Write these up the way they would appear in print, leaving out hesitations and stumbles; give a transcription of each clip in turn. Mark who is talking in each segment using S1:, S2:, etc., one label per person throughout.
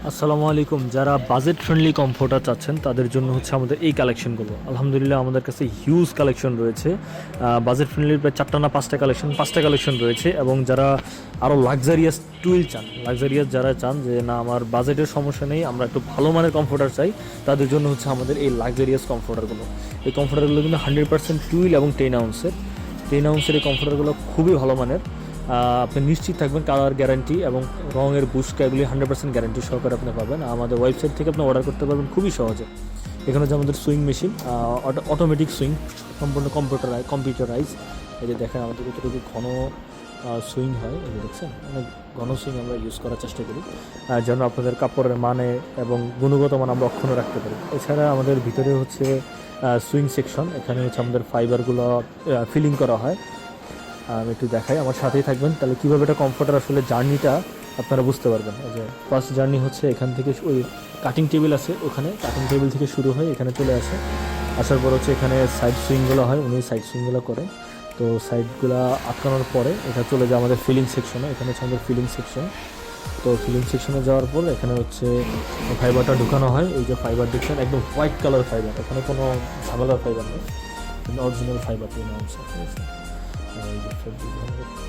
S1: আসসালামু আলাইকুম। যারা বাজেট ফ্রেন্ডলি কমফোর্টার চাচ্ছেন তাদের জন্য হচ্ছে আমাদের এই কালেকশনগুলো। আলহামদুলিল্লাহ আমাদের কাছে হিউজ কালেকশন রয়েছে। বাজেট ফ্রেন্ডলির প্রায় 4টা না 5টা কালেকশন রয়েছে। এবং যারা আরও লাক্সারিয়াস টুইল চান, লাক্সারিয়াস যারা চান যে না আমার বাজেটের সমস্যা নেই, আমরা একটু ভালো মানের কমফোর্টার চাই, তাদের জন্য হচ্ছে আমাদের এই লাক্সারিয়াস কমফোর্টারগুলো। এই কমফোর্টারগুলো কিন্তু 100% টুইল এবং 10 আউন্সের এই কমফোর্টারগুলো খুবই ভালো মানের। আপনি নিশ্চিত থাকবেন কালার গ্যারান্টি এবং রঙের বুস্কা এগুলি 100% গ্যারান্টি সহকারে আপনি পাবেন। আমাদের ওয়েবসাইট থেকে আপনি অর্ডার করতে পারবেন খুবই সহজে। এখানে যে আমাদের সুইং মেশিন, অটোমেটিক সুইং, সম্পূর্ণ কম্পিউটারাইজ। এই যে দেখেন আমাদের কতটুকু ঘন সুইং হয়, এই যে দেখছেন অনেক ঘন সুইং আমরা ইউজ করার চেষ্টা করি যেন আপনাদের কাপড়ের মানে এবং গুণগত মান আমরা অক্ষুণ্ণ রাখতে পারি। এছাড়া আমাদের ভিতরে হচ্ছে সুইং সেকশন, এখানে হচ্ছে আমাদের ফাইবারগুলো ফিলিং করা হয়। আমি একটু দেখাই, আমার সাথেই থাকবেন, তাহলে কীভাবে এটা কমফোর্টার আসলে জার্নিটা আপনারা বুঝতে পারবেন। এই যে ফার্স্ট জার্নি হচ্ছে এখান থেকে, ওই কাটিং টেবিল আছে ওখানে, কাটিং টেবিল থেকে শুরু হয়ে এখানে চলে আসে। আসার পর হচ্ছে এখানে সাইড সুইংগুলো হয়, উনি সাইড সুইংগুলো করে। তো সাইডগুলো আটকানোর পরে এটা চলে যায় আমাদের ফিলিং সেকশনে। এখানে হচ্ছে আমাদের ফিলিং সেকশন। তো ফিলিং সেকশনে যাওয়ার পর এখানে হচ্ছে ফাইবারটা ঢুকানো হয়। এই যে ফাইবার দেখছেন একদম হোয়াইট কালার ফাইবার, এখানে কোনো ঝামেলার ফাইবার নেই, অরিজিনাল ফাইবার নিয়ে আছে, ঠিক আছে।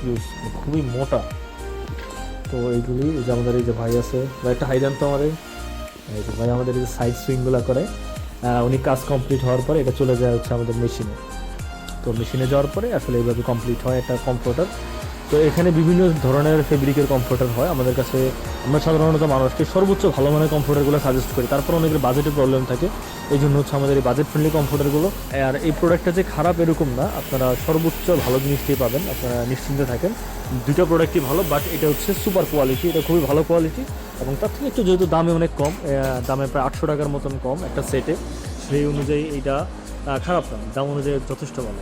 S1: ইউজ খুবই মোটা। তো এইগুলি এই যে আমাদের এই যে ভাই আছে, ভাই একটা হাই দেন তো আমাদের। এই যে ভাই আমাদের এই যে সাইড সুইংগুলো করে, উনি কাজ কমপ্লিট হওয়ার পরে এটা চলে যায় হচ্ছে আমাদের মেশিনে। তো মেশিনে যাওয়ার পরে আসলে এইভাবে কমপ্লিট হয় একটা কমফোর্টার। তো এখানে বিভিন্ন ধরনের ফেব্রিকের কমফোর্টার হয় আমাদের কাছে। আমরা সাধারণত মানুষকে সর্বোচ্চ ভালো মানের কমফোর্টারগুলো সাজেস্ট করি, তারপর অনেকের বাজেটের প্রবলেম থাকে, এই জন্য হচ্ছে আমাদের এই বাজেট ফ্রেন্ডলি কমফোর্টারগুলো। আর এই প্রোডাক্টটা যে খারাপ এরকম না, আপনারা সর্বোচ্চ ভালো জিনিসটাই পাবেন, আপনারা নিশ্চিন্তে থাকেন। দুটো প্রোডাক্টই ভালো, বাট এটা হচ্ছে সুপার কোয়ালিটি, এটা খুবই ভালো কোয়ালিটি। এবং তার থেকে একটু যেহেতু দামে অনেক কম, দামে প্রায় 800 টাকার মতন কম একটা সেটে, সেই অনুযায়ী এইটা খারাপ না, দাম অনুযায়ী যথেষ্ট ভালো।